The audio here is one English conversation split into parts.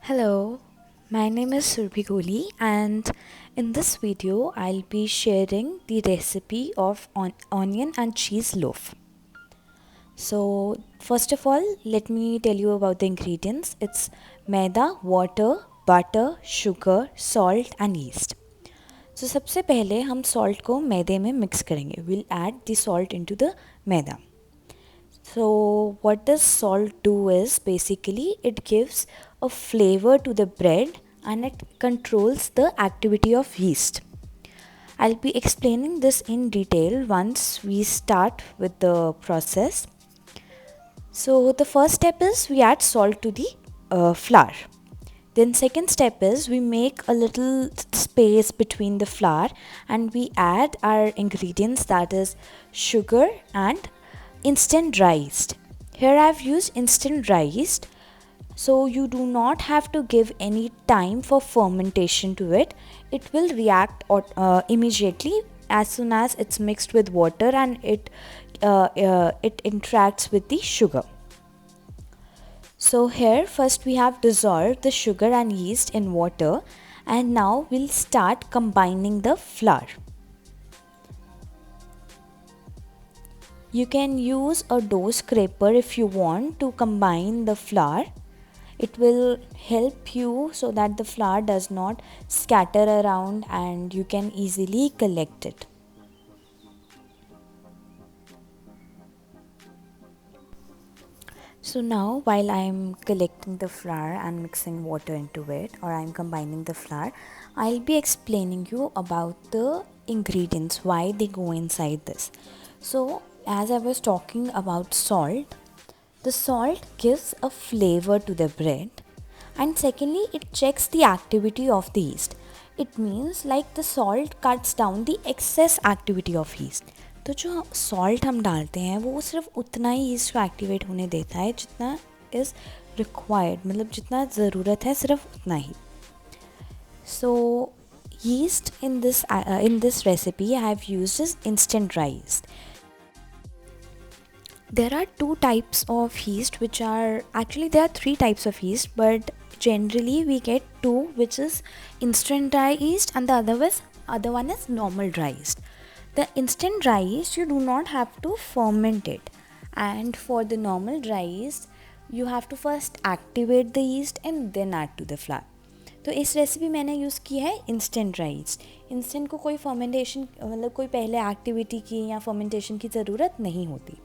Hello, my name is Surbhi Kohli, and in this video I'll be sharing the recipe of onion and cheese loaf. So first of all, let me tell you about the ingredients. It's maida, water, butter, sugar, salt and yeast. So सबसे पहले हम salt को मैदे में mix करेंगे. We'll add the salt into the maida. So what does salt do is basically it gives a flavor to the bread and it controls the activity of yeast. I'll be explaining this in detail once we start with the process. So the first step is we add salt to the flour. Then second step is we make a little space between the flour and we add our ingredients, that is sugar and instant dry yeast. Here I've used instant dry yeast, so you do not have to give any time for fermentation to it. It will react immediately as soon as it's mixed with water and it interacts with the sugar. So here first we have dissolved the sugar and yeast in water, and now we'll start combining the flour. You can use a dough scraper if you want to combine the flour. It will help you so that the flour does not scatter around and you can easily collect it. So now while I'm collecting the flour and mixing water into it, or I'm combining the flour, I'll be explaining you about the ingredients, why they go inside this. So as I was talking about salt, the salt gives a flavor to the bread, and secondly it checks the activity of the yeast. It means like the salt cuts down the excess activity of yeast. तो जो salt हम डालते हैं वो सिर्फ उतना ही yeast को activate होने देता है जितना इज़ रिक्वायर्ड, मतलब जितना ज़रूरत है सिर्फ उतना ही. सो yeast in this recipe I have used is instant dry yeast. There are two types of yeast, which are actually there are three types of yeast, but generally we get two, which is instant dry yeast and the other one is normal dry yeast. The instant dry yeast you do not have to ferment it, and for the normal dry yeast you have to first activate the yeast and then add to the flour. तो इस recipe मैंने use की है instant dry yeast. Instant को कोई fermentation मतलब कोई पहले एक्टिविटी की या फर्मेंटेशन की ज़रूरत नहीं होती.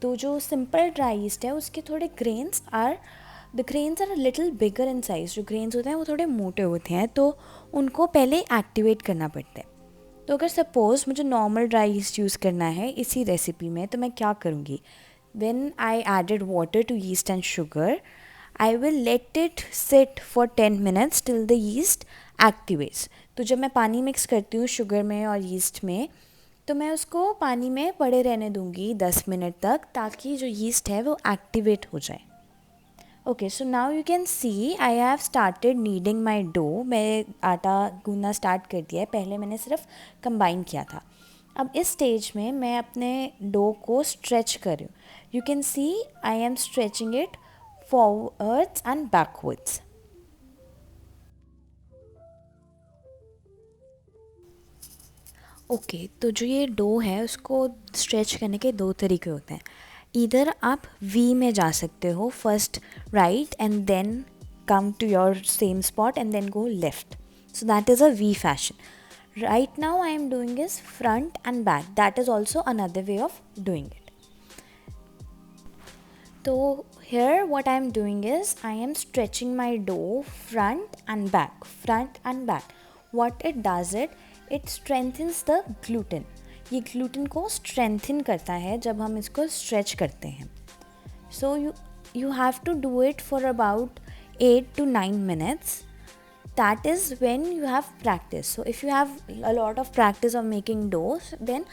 तो जो सिंपल ड्राई यीस्ट है उसके थोड़े grains are little bigger in size. जो ग्रेन्स होते हैं वो थोड़े मोटे होते हैं, तो उनको पहले एक्टिवेट करना पड़ता है. तो अगर सपोज़ मुझे नॉर्मल ड्राई यीस्ट यूज़ करना है इसी रेसिपी में, तो मैं क्या करूँगी? When I added water to yeast and sugar, I will let it sit for 10 minutes till the yeast activates. तो जब मैं पानी मिक्स करती हूँ शुगर में और यीस्ट में, तो मैं उसको पानी में पड़े रहने दूँगी 10 मिनट तक, ताकि जो यीस्ट है वो एक्टिवेट हो जाए. Okay, so now you can see I have started kneading my dough. मैं आटा गूंदना स्टार्ट कर दिया है. पहले मैंने सिर्फ कंबाइन किया था. अब इस स्टेज में मैं अपने डो को स्ट्रेच कर रही हूँ. You can see I am stretching it forwards and backwards. Okay, तो जो ये डो है उसको स्ट्रेच करने के दो तरीके होते हैं. इधर आप वी में जा सकते हो, first right and then come to your same spot and then go left. So that is a V fashion. Right now I am doing is front and back. That is also another way of doing it. So here what I am doing is I am stretching my dough front and back. What it does, it strengthens the gluten. ये gluten को strengthen करता है जब हम इसको stretch करते हैं. So you have to do it for about 8 to 9 minutes. That is when you have practice. So if you have a lot of practice of making doughs, then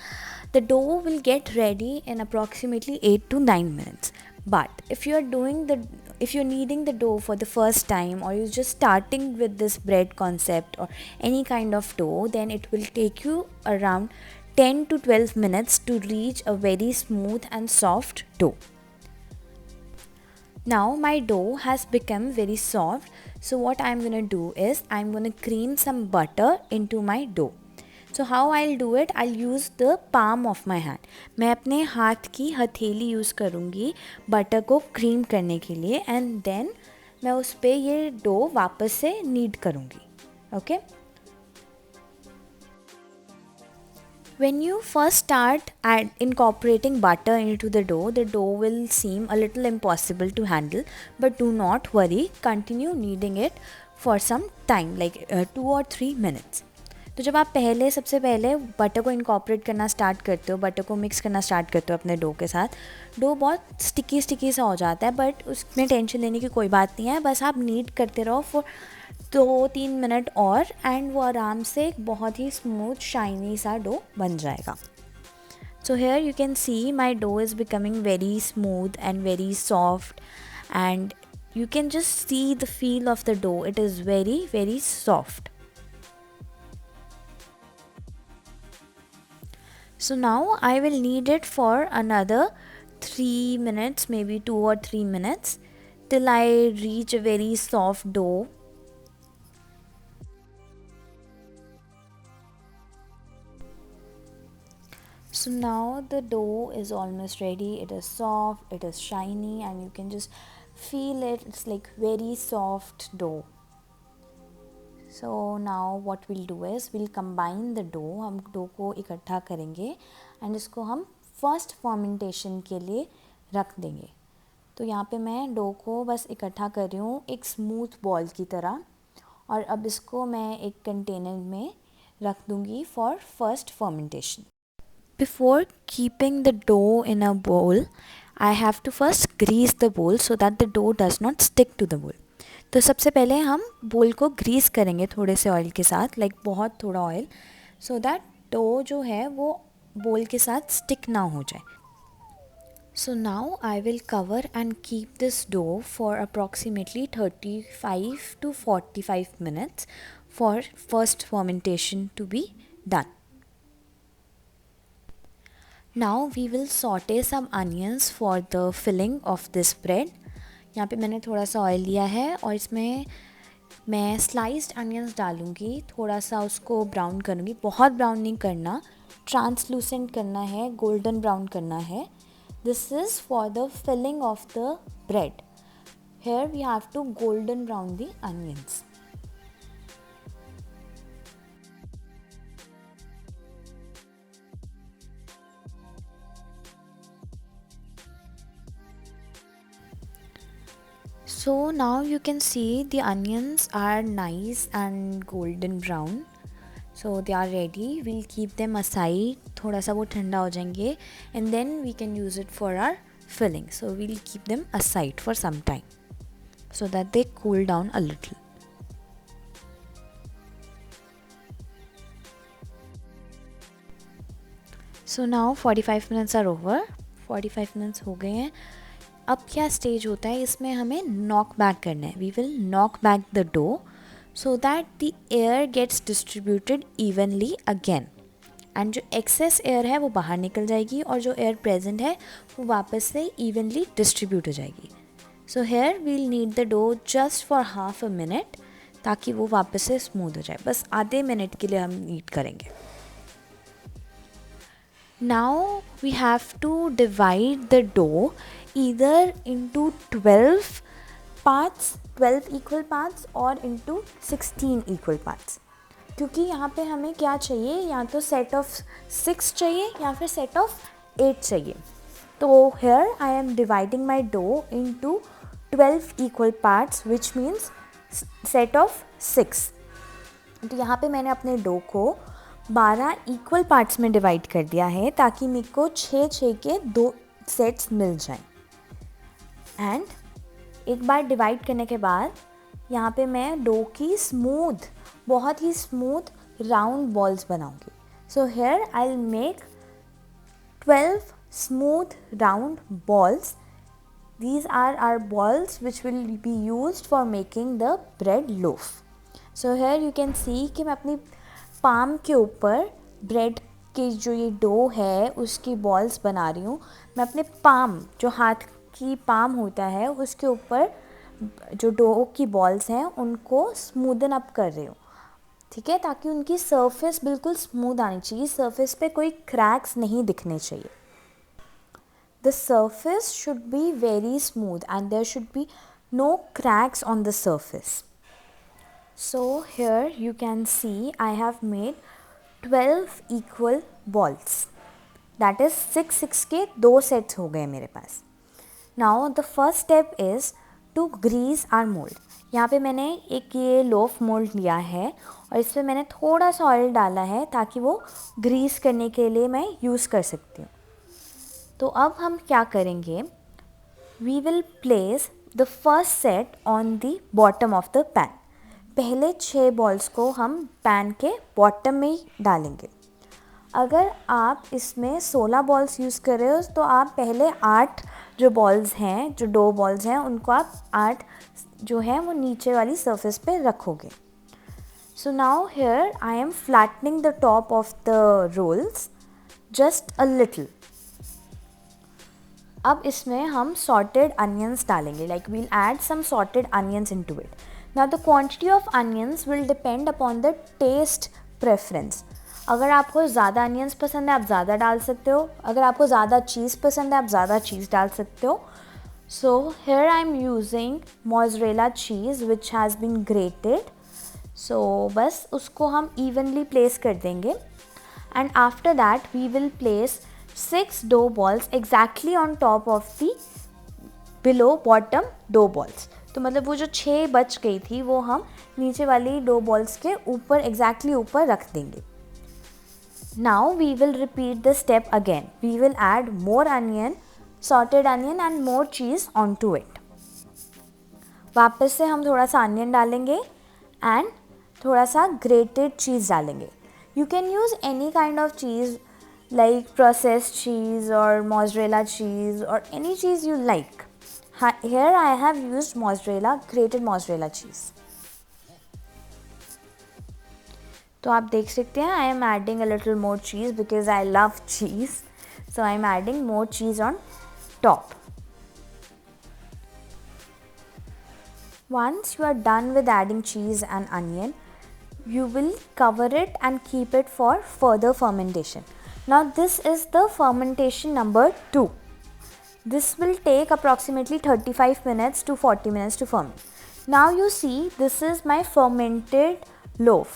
the dough will get ready in approximately 8 to 9 minutes. But if you're kneading the dough for the first time, or you're just starting with this bread concept or any kind of dough, then it will take you around 10 to 12 minutes to reach a very smooth and soft dough. Now my dough has become very soft. So what I'm gonna do is I'm gonna cream some butter into my dough. So how I'll do it, I'll use the palm of my hand. मैं अपने हाथ की हथेली use करूँगी butter को cream करने के लिए, एंड देन मैं उस पर ये डो वापस से नीड करूँगी. Okay. When you first start incorporating butter into the dough will seem a little impossible to handle, but do not worry, continue kneading it for some time, like 2 or 3 minutes. तो जब आप सबसे पहले butter को incorporate करना start करते हो, butter को मिक्स करना स्टार्ट करते हो अपने डो के साथ, डो बहुत स्टिकी सा हो जाता है, बट उसमें टेंशन लेने की कोई बात नहीं है. बस आप नीड करते रहो फॉर 2-3 मिनट और, एंड वो आराम से एक बहुत ही स्मूथ शाइनी सा डो बन जाएगा. So here you can see my dough is becoming very smooth and very soft, and you can just see the feel of the dough. It is very, very soft. So now I will knead it for another 3 minutes, maybe 2 or 3 minutes, till I reach a very soft dough. So now the dough is almost ready. It is soft, it is shiny, and you can just feel it. It's like very soft dough. So now what we'll do is we'll combine the dough. हम dough को इकट्ठा करेंगे and इसको हम first fermentation के लिए रख देंगे. तो यहाँ पे मैं डो को बस इकट्ठा कर रही हूँ एक स्मूथ बॉल की तरह, और अब इसको मैं एक कंटेनर में रख दूँगी for first fermentation. Before keeping the dough in a bowl, I have to first grease the bowl so that the dough does not stick to the bowl. तो सबसे पहले हम बोल को ग्रीस करेंगे थोड़े से ऑयल के साथ, लाइक बहुत थोड़ा ऑयल, सो दैट डो जो है वो बोल के साथ स्टिक ना हो जाए. So now I will cover and keep this dough for approximately 35 to 45 minutes for first fermentation to be done. Now we will saute some onions for the filling of this bread. यहाँ पे मैंने थोड़ा सा oil लिया है और इसमें मैं स्लाइस्ड अनियंस डालूँगी, थोड़ा सा उसको ब्राउन करूँगी. बहुत ब्राउन नहीं करना, ट्रांसलूसेंट करना है, गोल्डन ब्राउन करना है. This is for the filling of the bread. Here we have to golden brown the onions. So now you can see the onions are nice and golden brown. So they are ready. We'll keep them aside. थोड़ा सा वो ठंडा हो जाएंगे and then we can use it for our filling. So we'll keep them aside for some time so that they cool down a little. So now 45 minutes are over. 45 minutes हो गए हैं. अब क्या स्टेज होता है, इसमें हमें knock back करना है. We will knock back the dough so that the air gets distributed evenly again, and जो एक्सेस एयर है वो बाहर निकल जाएगी और जो एयर प्रेजेंट है वो वापस से इवनली डिस्ट्रीब्यूट हो जाएगी. So here we'll knead the dough just for half a minute ताकि वो वापस से स्मूथ हो जाए. बस आधे मिनट के लिए हम नीड करेंगे. Now we have to divide the dough either into 12 parts, 12 equal parts, or into 16 equal parts. क्योंकि यहाँ पे हमें क्या चाहिए, या तो सेट ऑफ 6 चाहिए या फिर सेट ऑफ 8 चाहिए. तो here I am dividing my dough into 12 equal parts, which means set of 6. तो यहाँ पे मैंने अपने डो को 12 इक्वल पार्ट्स में डिवाइड कर दिया है ताकि मेरे को 6 के 2 सेट्स मिल जाएं. एंड एक बार डिवाइड करने के बाद यहाँ पे मैं डो की स्मूथ, बहुत ही स्मूथ राउंड बॉल्स बनाऊंगी. So here I will make 12 smooth round balls. These are our balls which will be used for making the bread loaf. So here you can see कि मैं अपनी palm के ऊपर bread के जो ये dough है उसकी बॉल्स बना रही हूँ. मैं अपने पाम, जो हाथ की पाम होता है उसके ऊपर जो डो की बॉल्स हैं उनको स्मूदन अप कर रही हूँ, ठीक है, ताकि उनकी सरफेस बिल्कुल स्मूथ आनी चाहिए, सरफेस पे कोई क्रैक्स नहीं दिखने चाहिए. The surface should be very smooth and there should be no cracks on the surface. So here you can see I have made 12 equal balls. That is 6 के 2 sets हो गए मेरे पास. Now the first step is to grease our mold. यहाँ पे मैंने एक ये loaf mold लिया है और इस पर मैंने थोड़ा सा ऑयल डाला है ताकि वो ग्रीस करने के लिए मैं यूज़ कर सकती हूँ. तो अब हम क्या करेंगे, we will place the first set on the bottom of the pan. पहले 6 बॉल्स को हम पैन के बॉटम में ही डालेंगे. अगर आप इसमें 16 बॉल्स यूज़ कर रहे हो तो आप पहले 8 जो बॉल्स हैं, जो डो बॉल्स हैं, उनको आप 8 जो है वो नीचे वाली सरफेस पे रखोगे. So now here I am flattening the top of the rolls just a little. अब इसमें हम सॉटेड अनियंस डालेंगे, like we'll add some sauteed onions into it. Now the quantity of onions will depend upon the taste preference. अगर आपको ज़्यादा onions पसंद है आप ज़्यादा डाल सकते हो, अगर आपको ज़्यादा चीज़ पसंद है आप ज़्यादा चीज़ डाल सकते हो. So here I am using mozzarella cheese which has been grated. So बस उसको हम इवनली प्लेस कर देंगे and after that we will place 6 dough balls exactly on top of the below bottom dough balls. तो मतलब वो जो 6 बच गई थी वो हम नीचे वाली डो बॉल्स के ऊपर exactly ऊपर रख देंगे. Now we will repeat the step again. We will add more onion, sorted onion and more cheese onto it. वापस से हम थोड़ा सा अनियन डालेंगे एंड थोड़ा सा ग्रेटेड चीज़ डालेंगे. You can use any kind of cheese like processed cheese or mozzarella cheese or any cheese you like. Here I have used mozzarella, grated mozzarella cheese. तो आप देख सकते हैं I am adding a little more cheese because I love cheese. So I am adding more cheese on top. Once you are done with adding cheese and onion, you will cover it and keep it for further fermentation. Now this is the fermentation number 2. This will take approximately 35 minutes to 40 minutes to ferment. Now you see this is my fermented loaf.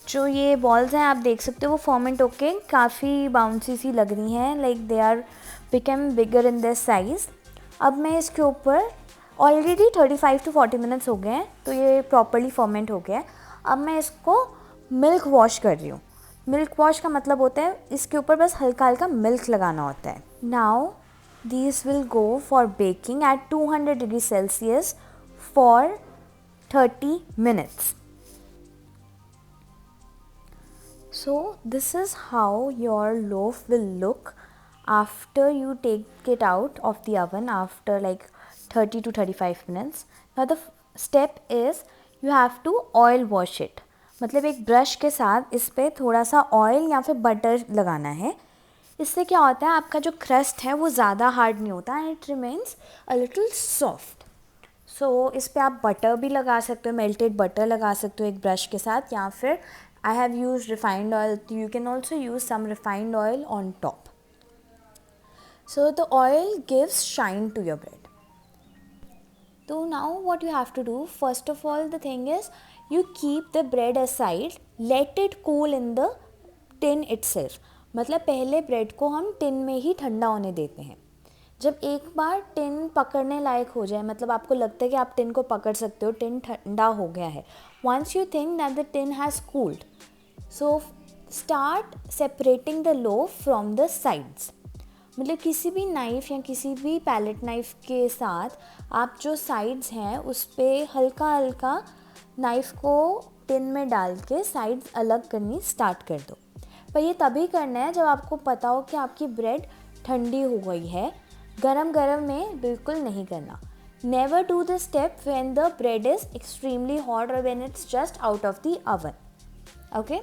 जो ये balls हैं आप देख सकते हो वो ferment होके काफ़ी bouncy सी लग रही हैं, like they are become bigger in their size. अब मैं इसके ऊपर already 35 to 40 minutes हो गए हैं तो ये properly ferment हो गया है. अब मैं इसको milk wash कर रही हूँ. मिल्क वॉश का मतलब होता है इसके ऊपर बस हल्का हल्का मिल्क लगाना होता है. Now these will go for baking at 200 degree Celsius for 30 minutes. So this is how your loaf will look after you take it out of the oven after like 30 to 35 minutes. Now the step is you have to oil wash it. मतलब एक brush के साथ इस पर थोड़ा सा oil या फिर बटर लगाना है. इससे क्या होता है आपका जो क्रस्ट है वो ज़्यादा हार्ड नहीं होता and it remains a little soft. So इस पर आप बटर भी लगा सकते हो, मेल्टेड बटर लगा सकते हो एक ब्रश के साथ, या फिर I have use refined oil. You can also use some refined oil on top. So the oil gives shine to your bread. So now what you have to do, first of all the thing is you keep the bread aside, let it cool in the tin itself. मतलब पहले bread को हम tin में ही ठंडा होने देते हैं. जब एक बार टिन पकड़ने लायक हो जाए, मतलब आपको लगता है कि आप टिन को पकड़ सकते हो, टिन ठंडा हो गया है, once you think that the tin has cooled, so start separating the loaf from the sides. मतलब किसी भी नाइफ़ या किसी भी पैलेट नाइफ़ के साथ आप जो साइड्स हैं उस पर हल्का हल्का नाइफ़ को टिन में डाल के साइड्स अलग करनी स्टार्ट कर दो. पर ये तभी करना है जब आपको पता हो कि आपकी ब्रेड ठंडी हो गई है. गरम गरम में बिल्कुल नहीं करना. Never do this step when the bread is extremely hot और when it's just out of the oven. Okay?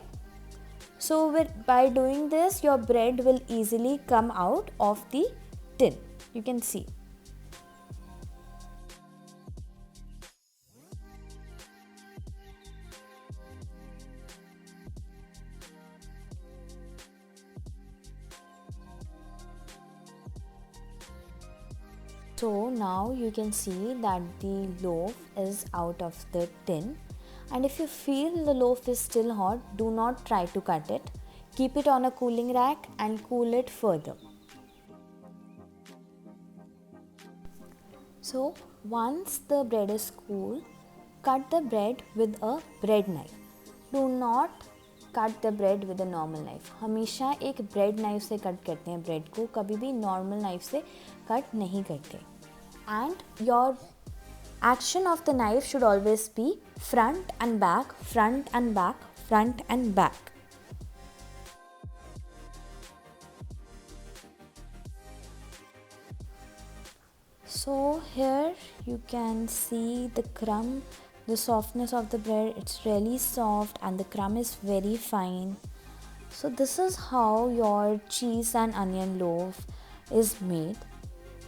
So by doing this your bread will easily come out of the tin. You can see. So now you can see that the loaf is out of the tin, and if you feel the loaf is still hot, do not try to cut it. Keep it on a cooling rack and cool it further. So once the bread is cool, cut the bread with a bread knife. Do not cut the bread with a normal knife. हमेशा एक bread knife से cut करते हैं bread को, कभी भी normal knife से cut नहीं करते. And your action of the knife should always be front and back, front and back, front and back. So here you can see the crumb, the softness of the bread. It's really soft and the crumb is very fine. So this is how your cheese and onion loaf is made.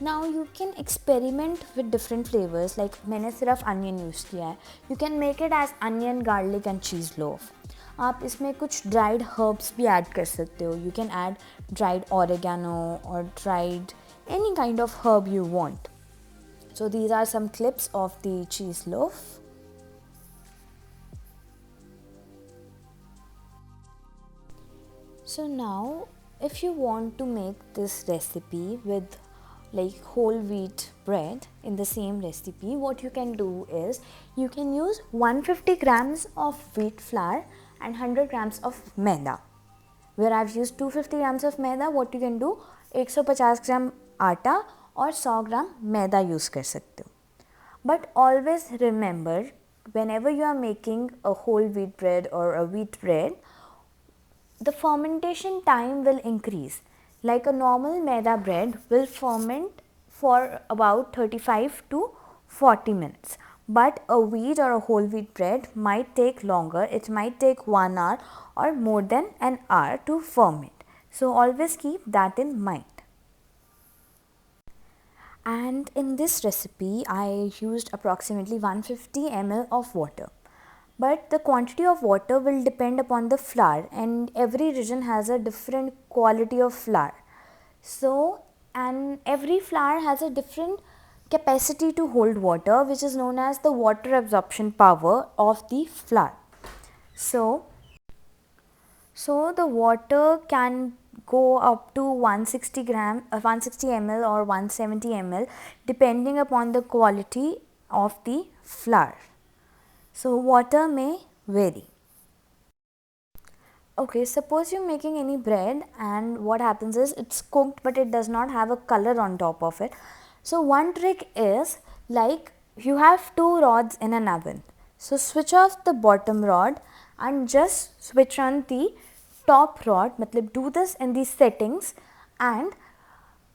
Now you can experiment with different flavors, like मैंने सिर्फ onion use किया है. You can make it as onion, garlic and cheese loaf. आप इसमें कुछ dried herbs भी add कर सकते हो. You can add dried oregano or dried any kind of herb you want. So these are some clips of the cheese loaf. So now if you want to make this recipe with like whole wheat bread in the same recipe, what you can do is you can use 150 grams of wheat flour and 100 grams of maida. Where I've used 250 grams of maida, what you can do 150 ग्राम आटा और 100 ग्राम मैदा use कर सकते हो. But always remember, whenever you are making a whole wheat bread or a wheat bread, the fermentation time will increase. Like a normal maida bread will ferment for about 35 to 40 minutes. But a wheat or a whole wheat bread might take longer. It might take 1 hour or more than an hour to ferment. So always keep that in mind. And in this recipe, I used approximately 150 ml of water. But the quantity of water will depend upon the flour, and every region has a different quality of flour. So, and every flour has a different capacity to hold water, which is known as the water absorption power of the flour. So the water can go up to 160 ml or 170 ml depending upon the quality of the flour. So water may vary. Okay, suppose you're making any bread and what happens is it's cooked but it does not have a color on top of it. So one trick is, like, you have two rods in an oven. So switch off the bottom rod and just switch on the top rod. Matlab do this in the settings and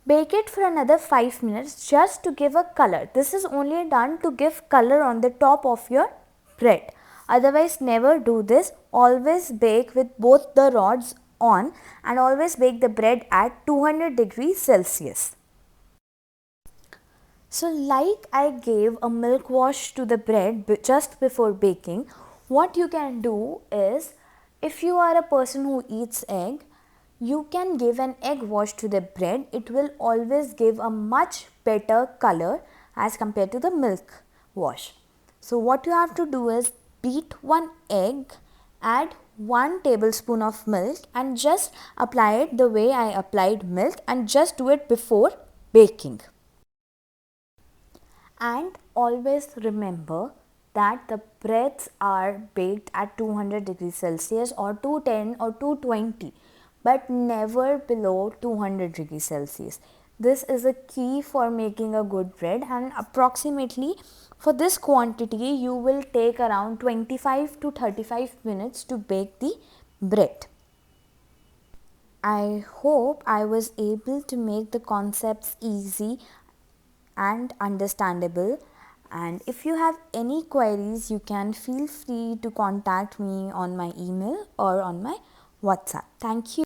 bake it for another 5 minutes just to give a color. This is only done to give color on the top of your bread. Otherwise never do this. Always bake with both the rods on and always bake the bread at 200 degrees Celsius. So like I gave a milk wash to the bread just before baking, what you can do is, if you are a person who eats egg, you can give an egg wash to the bread. It will always give a much better color as compared to the milk wash. So what you have to do is beat one egg, add 1 tablespoon of milk and just apply it the way I applied milk, and just do it before baking. And always remember that the breads are baked at 200 degrees Celsius or 210 or 220, but never below 200 degrees Celsius. This is a key for making a good bread, and approximately for this quantity you will take around 25 to 35 minutes to bake the bread. I hope I was able to make the concepts easy and understandable, and if you have any queries you can feel free to contact me on my email or on my WhatsApp. Thank you.